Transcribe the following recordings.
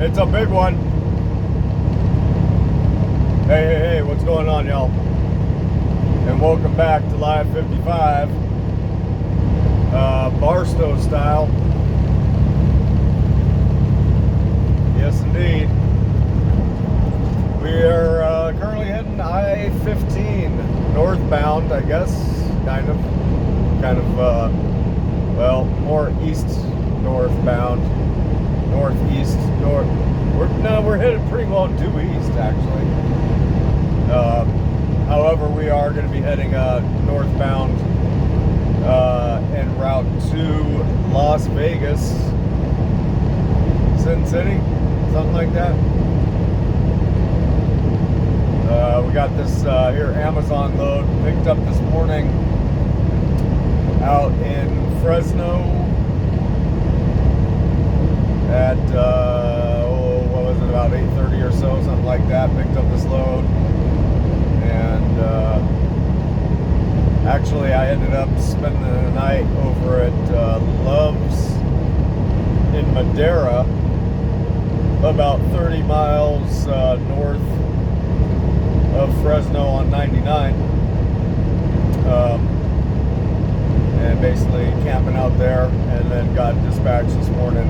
It's a big one. Hey, what's going on, y'all? And welcome back to I-15, Barstow style. Yes, indeed. We are currently heading I-15 northbound, I guess, kind of, well, more east northbound, northeast, north. We're headed pretty well due east, actually. However, we are going to be heading northbound en route to Las Vegas, Sin City, something like that. We got this here Amazon load picked up this morning out in Fresno at what was it, about 8:30 or so, something like that. Picked up this load, and actually I ended up spending the night over at Love's in Madera, about 30 miles north of Fresno on 99, and basically camping out there, and then got dispatched this morning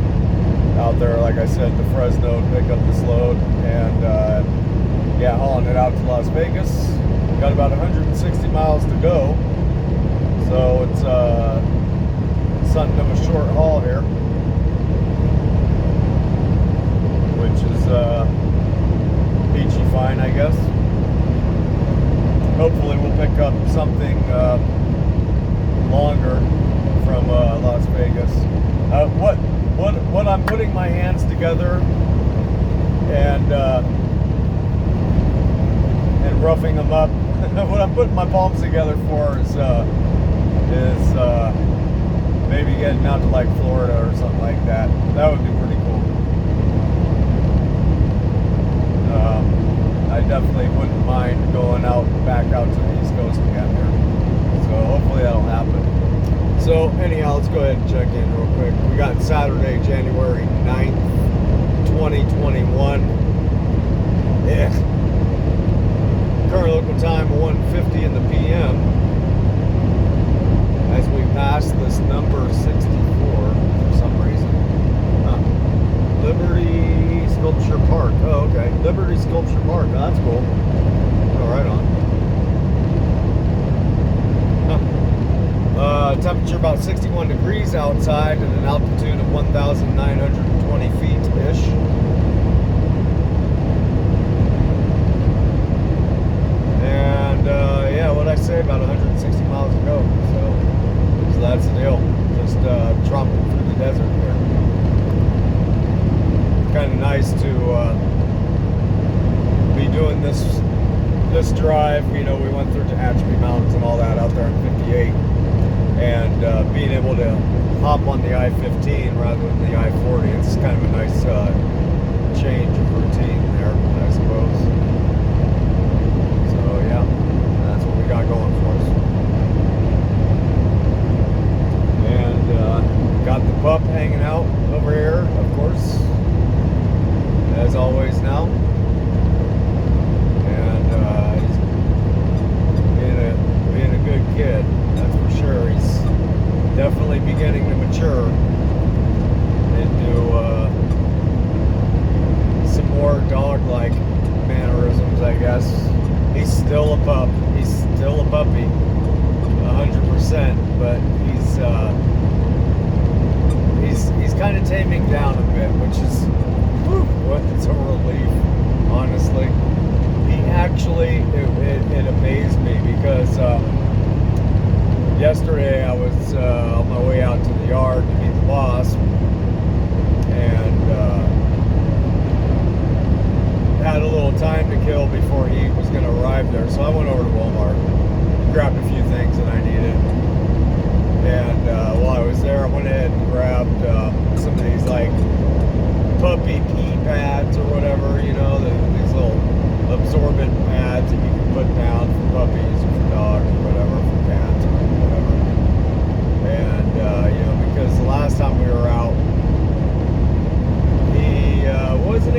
out there, like I said, to Fresno to pick up this load, and yeah, hauling it out to Las Vegas. Got about 160 miles to go, so it's something of a short haul here, which is peachy fine, I guess. Hopefully we'll pick up something longer from Las Vegas. What I'm putting my hands together and roughing them up. What I'm putting my palms together for is maybe getting out to like Florida or something like that. That would be pretty cool. I definitely wouldn't mind going back out to the East Coast again here. So hopefully that'll happen. So anyhow, let's go ahead and check in real quick. We got Saturday, January 9th, 2021. Yeah. Current local time 1:50 in the PM. As we pass this number 64 for some reason. Liberty Sculpture Park. Oh, okay. Liberty Sculpture Park. Oh, that's cool. Oh, right on. Temperature about 61 degrees outside at an altitude of 1,920 feet-ish. And yeah, what'd I say? About 160 miles to go. So that's the deal. Just tromping through the desert here. Kind of nice to be doing this drive. You know, we went through Tehachapi Mountains and all that out there in 58, and being able to hop on the I-15 rather than the I-40, it's kind of a nice change of routine there, I suppose. So yeah, that's what we got going for us. And got the pup hanging out over here, of course, as always now, and he's being a good kid, that's for sure. He's definitely beginning to mature into some more dog-like mannerisms, I guess. He's still a pup. He's still a puppy, 100%, but he's kind of taming down a bit, which is it's a relief, honestly. He actually, it amazed me because yesterday I was on my way out to the yard to meet the boss, and had a little time to kill before he was going to arrive there. So I went over to Walmart, grabbed a few things that I needed, and while I was there, I went ahead and grabbed some of these like puppy pee pads or whatever, you know, these little absorbent pads that you can put down for puppies or for dogs or whatever, for cats or whatever. And you know, because the last time we were out, he wasn't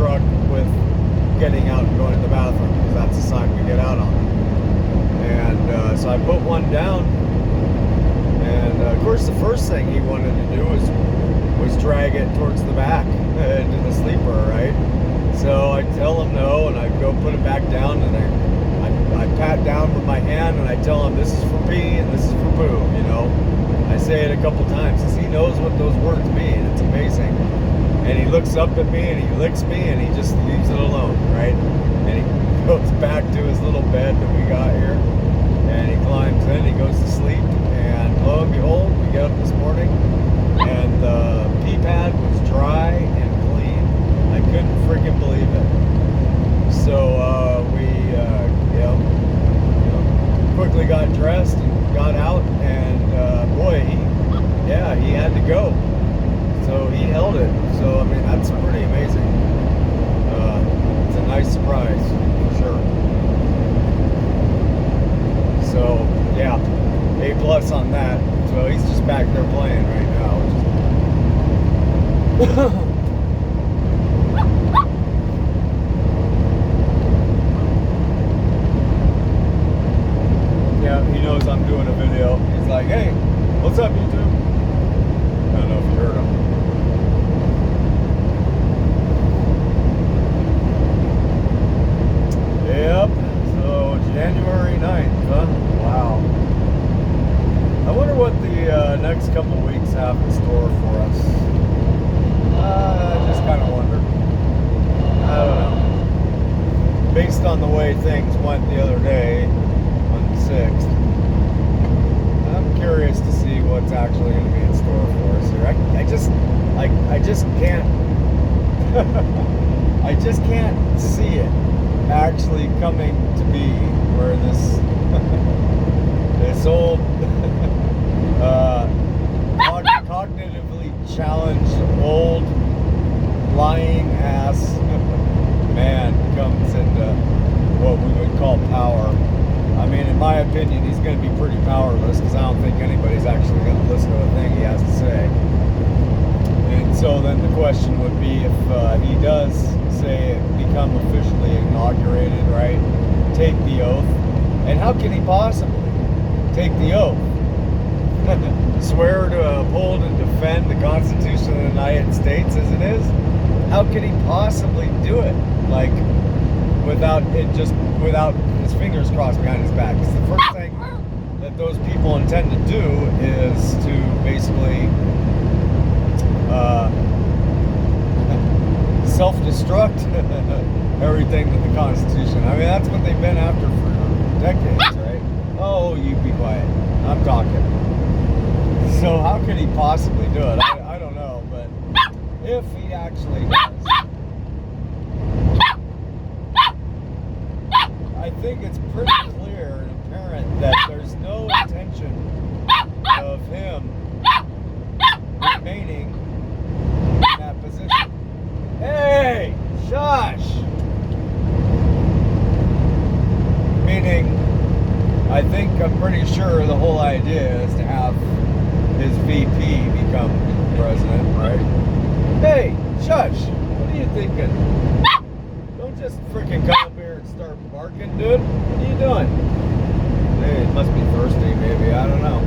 truck with getting out and going to the bathroom, because that's the side we get out on. And so I put one down, and of course the first thing he wanted to do was drag it towards the back into the sleeper, right? So I tell him no, and I go put it back down, and I pat down with my hand, and I tell him this is for pee and this is for poo, you know. I say it a couple times because he knows what those words mean. It's amazing. And he looks up at me and he licks me and he just leaves it alone, right? And he goes back to his little bed that we got here, and he climbs in, he goes to sleep, and lo and behold, we get up this morning and the pee pad was dry and clean. I couldn't freaking believe it. So we quickly got dressed and got out, and boy, he had to go. So he held it. So I mean, that's pretty amazing. It's a nice surprise for sure. So yeah, A+ on that. So he's just back there playing right now. Yeah, he knows I'm doing a video. He's like, hey, what's up, YouTube? I don't know if you heard him. Yep, so January 9th, huh? Wow. I wonder what the next couple weeks have in store for us. I just kind of wonder. I don't know. Based on the way things went the other day, on the 6th, I'm curious to see what's actually going to be in store for us here. I just can't I just can't see it actually coming to be where this this old cognitively challenged old lying ass man comes into what we would call power. I mean, in my opinion, he's going to be pretty powerless, because I don't think anybody's actually going to listen to a thing he has to say. And so then the question would be, if he does say become officially inaugurated, right, take the oath, and how can he possibly take the oath? Swear to uphold and defend the Constitution of the United States as it is? How can he possibly do it? Like, without his fingers crossed behind his back? Because the first thing that those people intend to do is to basically self-destruct everything that the Constitution. I mean, that's what they've been after for decades, right? Oh, you be quiet. I'm talking. So how could he possibly do it? I don't know, but if he actually does, I think it's pretty clear and apparent that there's no intention of him remaining in that position. Hey, shush! Meaning, I think I'm pretty sure the whole idea is to have his VP become president, right? Hey, shush! What are you thinking? Don't just freaking come up here and start barking, dude. What are you doing? Hey, it must be thirsty, maybe. I don't know.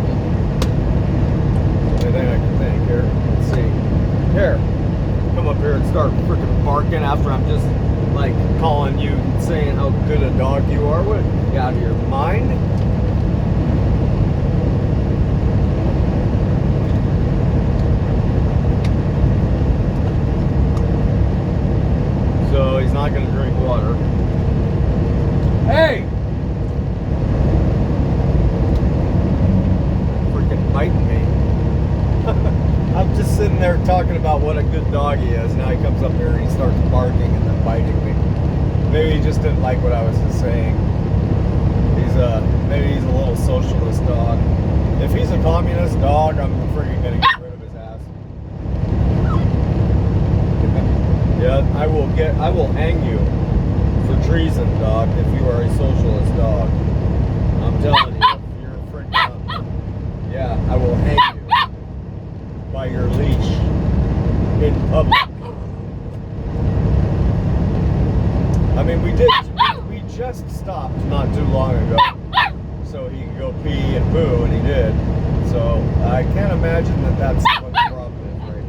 Anything I can think here. Let's see. Here. Come up here and start freaking barking after I'm just, like, calling you, saying how good a dog you are. What? You out of your mind? So he's not going to drink water. Hey! Freaking biting me. I'm just sitting there talking about what a good dog he is. Now he comes up here and he starts barking and then biting me. Maybe he just didn't like what I was just saying. Maybe he's a little socialist dog. If he's a communist dog, I'm freaking gonna get rid of his ass. Yeah, I will hang you for treason, dog, if you are a socialist dog. I'm telling you, if you're freaking up. Yeah, I will hang you by your leash in public. I mean, we just stopped not too long ago, so he could go pee and poo, and he did. So I can't imagine that that's what the problem is right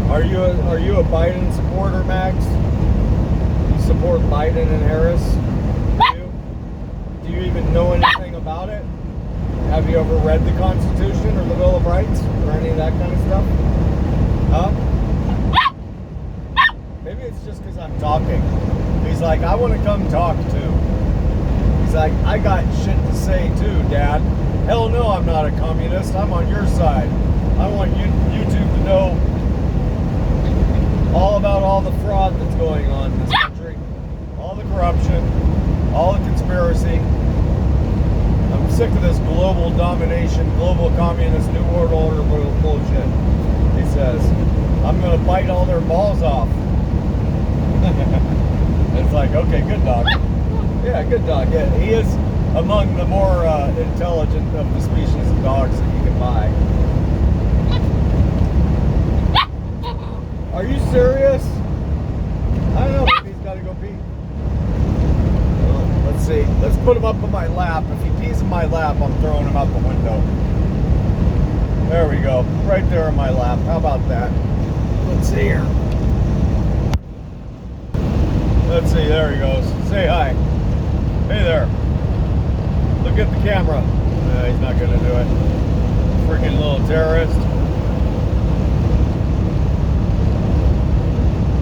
now. Are you a Biden supporter, Max? You support Biden and Harris? Do you even know anything about it? Have you ever read the Constitution or the Bill of Rights or any of that kind of stuff? Huh? Maybe it's just because I'm talking. He's like, I want to come talk too. He's like, I got shit to say too, Dad. Hell no, I'm not a communist. I'm on your side. I want YouTube to know all about all the fraud that's going on in this country. All the corruption, all the conspiracy. I'm sick of this global domination, global communist, new world order bullshit. He says, I'm going to bite all their balls off. It's like, okay, good dog. Yeah, good dog. Yeah, he is among the more intelligent of the species of dogs that you can buy. Are you serious? I don't know. Maybe he's got to go pee. Well, let's see. Let's put him up on my lap. If he pees in my lap, I'm throwing him out the window. There we go. Right there in my lap. How about that? Let's see here. Let's see. There he goes. Say hi. Hey there. Look at the camera. He's not going to do it. Freaking little terrorist.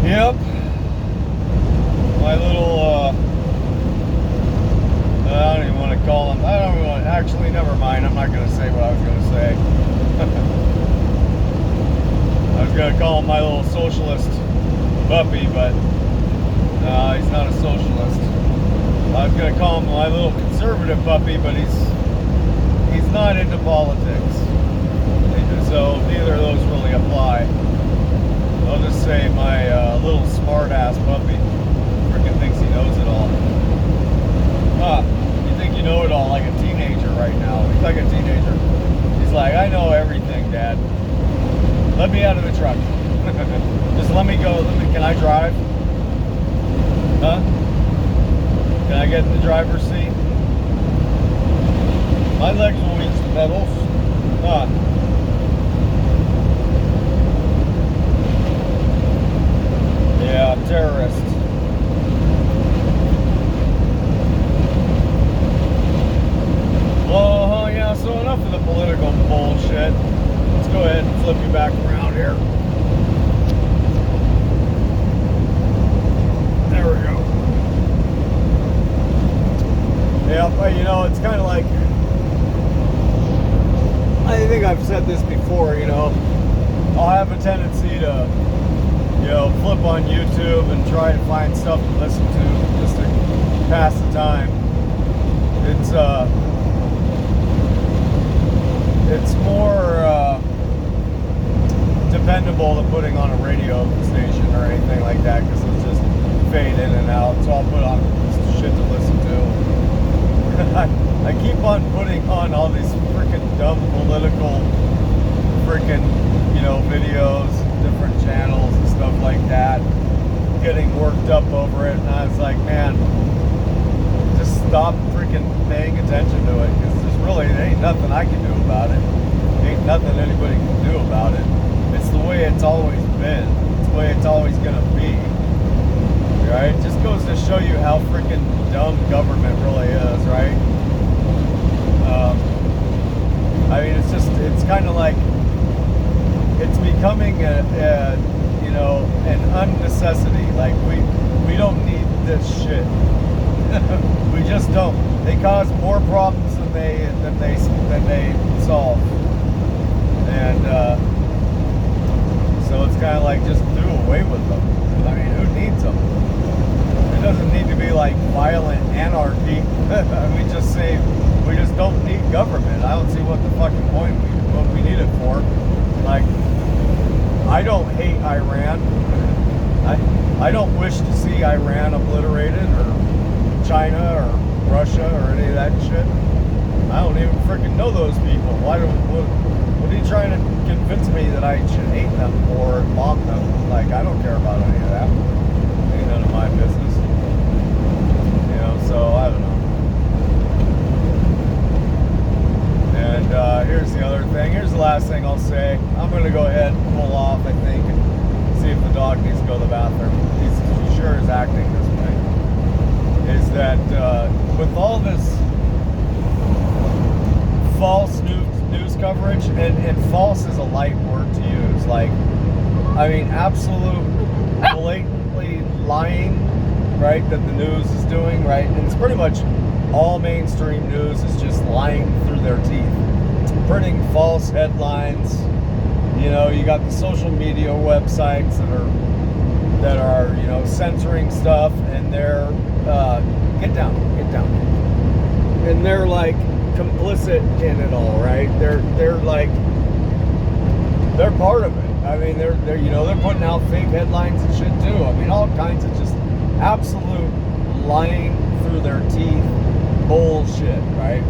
Yep. My little, I don't even want to call him. I don't even want to, actually, never mind. I'm not going to say what I was going to say. I was going to call him my little socialist puppy, but no, he's not a socialist. I was going to call him my little conservative puppy, but he's not into politics. So neither of those really apply. I'll just say my little smart-ass puppy freaking thinks he knows it all. You think you know it all like a teenager right now. He's like a teenager. He's like, I know everything, Dad. Let me out of the truck. Just let me go. Can I drive? Huh? Can I get in the driver's seat? My legs will reach the pedals. Yeah, terrorist. Oh, yeah, so enough of the political bullshit. Let's go ahead and flip you back around here. There we go. Yeah, but you know, it's kind of like, I think I've said this before, you know, I'll have a tendency to, you know, flip on YouTube and try to find stuff to listen to just to pass the time. It's more dependable than putting on a radio station or anything like that, because it'll just fade in and out. So I'll put on shit to listen to. I keep on putting on all these freaking dumb political freaking, you know, videos, different channels and stuff like that, getting worked up over it, and I was like, man, just stop freaking paying attention to it, because there ain't nothing I can do about it. Ain't nothing anybody can do about it. It's the way it's always been. It's the way it's always gonna be. Right? It just goes to show you how freaking dumb government really is, right? I mean, it's kind of like, it's becoming you know, an unnecessity. Like, we don't need this shit. We just don't. They cause more problems than they solve. And so it's kind of like, just do away with them. I mean, who needs them? It doesn't need to be like violent anarchy. We just don't need government. I don't see what the fucking point what we need it for. Like, I don't hate Iran. I don't wish to see Iran obliterated, or China or Russia or any of that shit. I don't even freaking know those people. What What are you trying to convince me that I should hate them or mock them? Like, I don't care about any of that. Ain't none of my business. You know, so I don't know. And here's the other thing. Here's the last thing I'll say. I'm going to go ahead and pull off, I think, and see if the dog needs to go to the bathroom. He sure is acting this way. Is that with all this false news coverage, and false is a light word to use. Like, I mean, absolute blatantly lying, right, that the news is doing, right? And it's pretty much all mainstream news is just lying through their teeth, printing false headlines. You know, you got the social media websites that are you know, censoring stuff, and they're get down, and they're like complicit in it all, right? They're like, they're part of it. I mean, they're you know, they're putting out fake headlines and shit too. I mean, all kinds of just absolute lying through their teeth bullshit, right?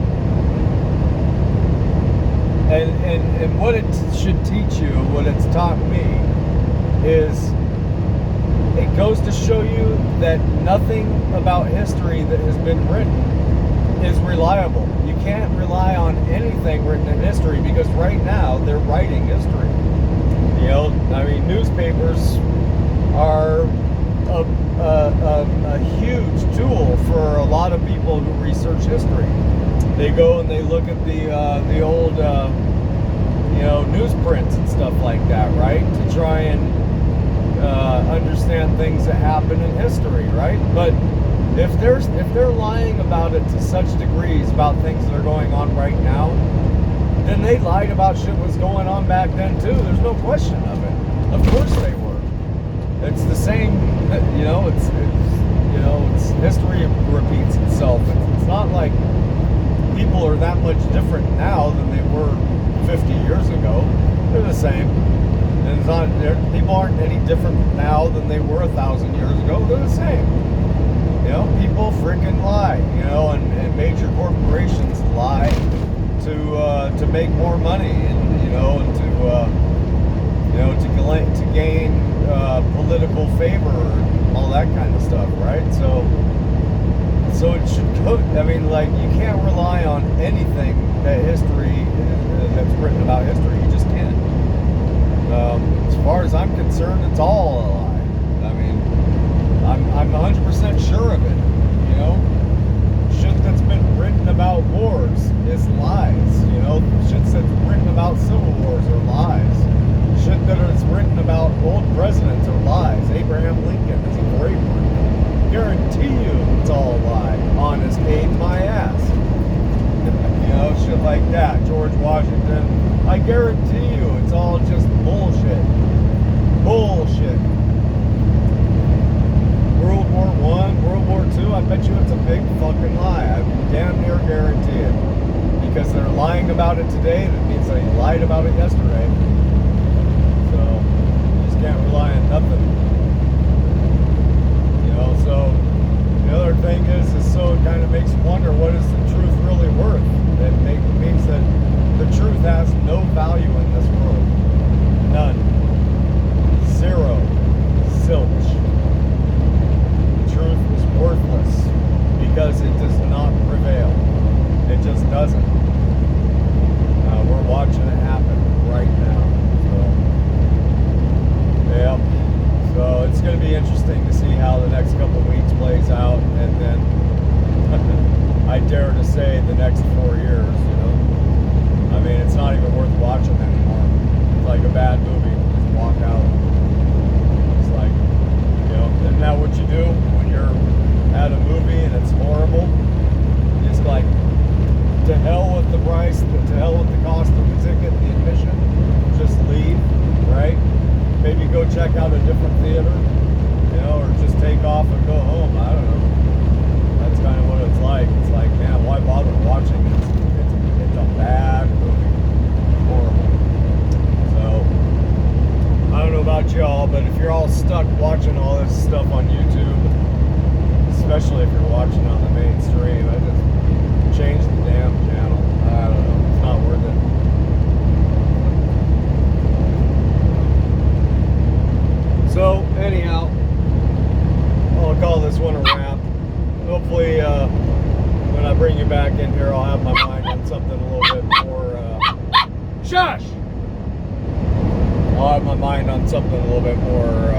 And what it should teach you, what it's taught me, is it goes to show you that nothing about history that has been written is reliable. You can't rely on anything written in history, because right now they're writing history. You know, I mean, newspapers are a huge tool for a lot of people who research history. They go and they look at the old you know, newsprints and stuff like that, right, to try and understand things that happen in history, right? But if they're lying about it to such degrees about things that are going on right now, then they lied about shit was going on back then too. There's no question of it. Of course they were. It's the same, you know. It's you know, it's history repeats itself. It's not like people are that much different now than they were 50 years ago. They're the same. And it's not, people aren't any different now than they were 1,000 years ago. They're the same. You know, people freaking lie. You know, and major corporations lie to make more money, and you know, and to gain political favor and all that kind of stuff, right? So it should go. I mean, like, you can't rely on anything that history that's written about history. You just can't. As far as I'm concerned, it's all a lie. I mean, I'm 100% sure of it. You know, shit that's been written about wars is lies. You know, shit that's written about civil wars are lies. Shit that is written about old presidents are lies. Abraham Lincoln is a great one. Guarantee you it's all a lie. Honest Abe my ass. You know, shit like that. George Washington, I guarantee you it's all just bullshit. Bullshit. World War I, World War II, I bet you it's a big fucking lie. I damn near guarantee it. Because they're lying about it today, that means they lied about it yesterday. So, you just can't rely on nothing. You know, so the other thing is so it kind of makes you wonder, what is the truth really worth? It means that the truth has no value in this world. None. Zero. Zilch. The truth is worthless because it does not prevail. It just doesn't. We're watching it happen right now. So, yep. So it's going to be interesting to see how the next couple of weeks plays out, and then I dare to say the next 4 years, you know. I mean, it's not even worth watching anymore. It's like a bad movie. Just walk out. It's like, you know, isn't that what you do when you're at a movie and it's horrible? It's like, to hell with the price, to hell with the cost of the ticket, the admission, just leave, right? Maybe go check out a different theater, you know, or just take off and go home. I don't know. That's kind of what it's like. It's like, man, why bother watching it? It's a bad movie. Horrible. So, I don't know about y'all, but if you're all stuck watching all this stuff on YouTube, especially if you're watching on the mainstream, I just change the damn channel. I don't know. It's not worth it. mind on something a little bit more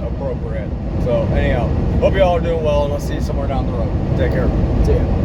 appropriate. So anyhow, hope you all are doing well, and I'll see you somewhere down the road. Take care. See ya.